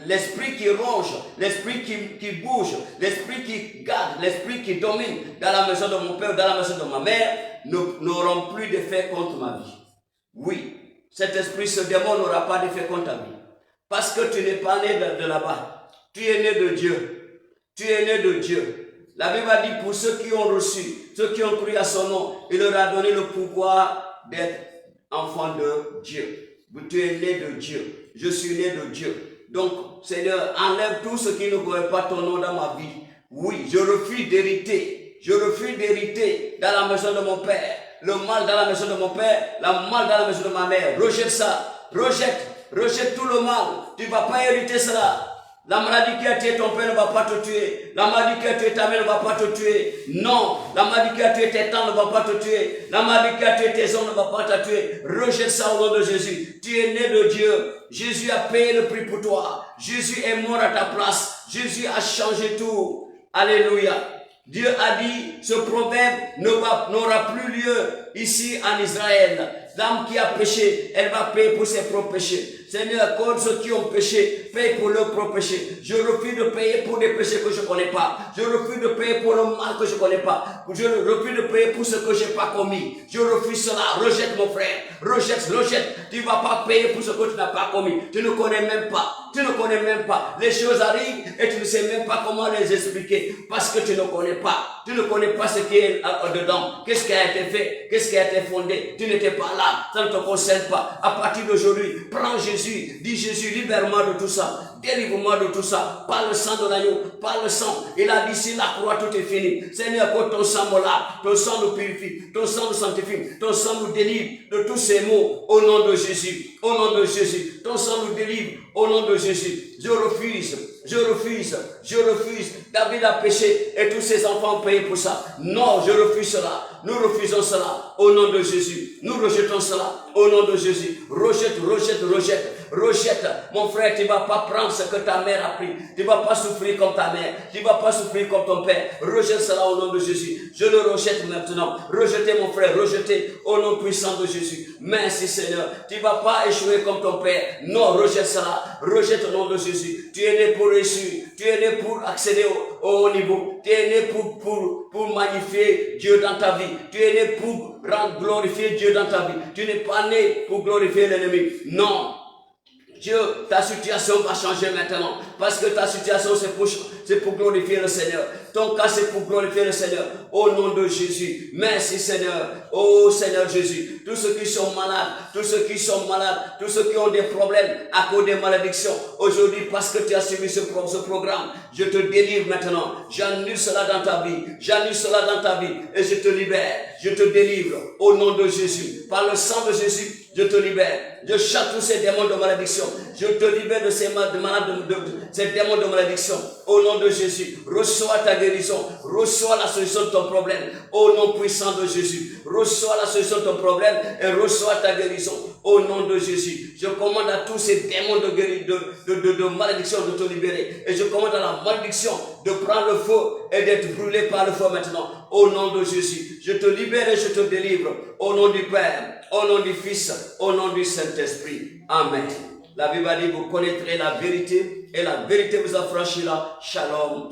l'esprit qui ronge, l'esprit qui bouge, l'esprit qui garde, l'esprit qui domine dans la maison de mon père, dans la maison de ma mère, n'auront plus d'effet contre ma vie. Oui, cet esprit, ce démon n'aura pas d'effet contre ta vie. Parce que tu n'es pas né de là-bas. Tu es né de Dieu. Tu es né de Dieu. La Bible dit pour ceux qui ont reçu, ceux qui ont cru à son nom, il leur a donné le pouvoir d'être enfants de Dieu. Tu es né de Dieu. Je suis né de Dieu. Donc, Seigneur, enlève tout ce qui ne connaît pas ton nom dans ma vie. Oui, je refuse d'hériter. Je refuse d'hériter dans la maison de mon père. Le mal dans la maison de mon père, le mal dans la maison de ma mère. Rejette ça. Rejette tout le mal. Tu ne vas pas hériter cela. La maladie qui a tué ton père ne va pas te tuer. La maladie qui a tué ta mère ne va pas te tuer. Non. La maladie qui a tué tes tantes ne va pas te tuer. La maladie qui a tué tes hommes ne va pas te tuer. Rejette ça au nom de Jésus. Tu es né de Dieu. Jésus a payé le prix pour toi. Jésus est mort à ta place. Jésus a changé tout. Alléluia. Dieu a dit, ce proverbe n'aura plus lieu ici en Israël. L'âme qui a péché, elle va payer pour ses propres péchés. Seigneur, accorde ceux qui ont péché, paye pour leurs propres péchés. Je refuse de payer pour des péchés que je ne connais pas. Je refuse de payer pour le mal que je ne connais pas. Je refuse de payer pour ce que je n'ai pas commis. Je refuse cela. Rejette mon frère. Rejette. Tu ne vas pas payer pour ce que tu n'as pas commis. Tu ne connais même pas. Tu ne connais même pas. Les choses arrivent et tu ne sais même pas comment les expliquer. Parce que tu ne connais pas. Tu ne connais pas ce qui est dedans. Qu'est-ce qui a été fait? Qu'est-ce qui a été fondé? Tu n'étais pas là. Ça ne te concerne pas. À partir d'aujourd'hui, prends Jésus. Dis Jésus, libère-moi de tout ça. Délivre-moi de tout ça. Par le sang de l'agneau. Par le sang. Il a dit si la croix tout est fini. Seigneur, que ton sang me lave. Ton sang nous purifie. Ton sang nous sanctifie. Ton sang nous délivre de tous ces maux. Au nom de Jésus. Au nom de Jésus. Ton sang nous délivre. Au nom de Jésus. Je refuse. David a péché et tous ses enfants ont payé pour ça. Non, je refuse cela. Nous refusons cela. Au nom de Jésus. Nous rejetons cela. Au nom de Jésus, rejette. Mon frère, tu ne vas pas prendre ce que ta mère a pris. Tu ne vas pas souffrir comme ta mère. Tu ne vas pas souffrir comme ton père. Rejette cela au nom de Jésus. Je le rejette maintenant. Rejetez mon frère, rejetez au nom puissant de Jésus. Merci Seigneur. Tu ne vas pas échouer comme ton père. Non, rejette cela. Rejette au nom de Jésus. Tu es né pour réussir. Tu es né pour accéder au haut niveau. Tu es né pour magnifier Dieu dans ta vie. Tu es né pour glorifier Dieu dans ta vie. Tu n'es pas né pour glorifier l'ennemi. Non. Dieu, ta situation va changer maintenant. Parce que ta situation, c'est pour glorifier le Seigneur. Ton cas, c'est pour glorifier le Seigneur. Au nom de Jésus. Merci Seigneur. Oh Seigneur Jésus. Tous ceux qui sont malades, tous ceux qui ont des problèmes à cause des malédictions. Aujourd'hui, parce que tu as suivi ce programme, je te délivre maintenant. J'annule cela dans ta vie. Et je te libère. Je te délivre. Au nom de Jésus. Par le sang de Jésus. Je te libère. Je chasse tous ces démons de malédiction. Je te libère de ces démons de malédiction. Au nom de Jésus. Reçois ta guérison. Reçois la solution de ton problème. Au nom puissant de Jésus. Reçois la solution de ton problème et reçois ta guérison. Au nom de Jésus. Je commande à tous ces démons de malédiction de te libérer. Et je commande à la malédiction de prendre le feu et d'être brûlé par le feu maintenant. Au nom de Jésus. Je te libère et je te délivre. Au nom du Père. Au nom du Fils, au nom du Saint-Esprit. Amen. La Bible dit, vous connaîtrez la vérité et la vérité vous affranchira. Shalom.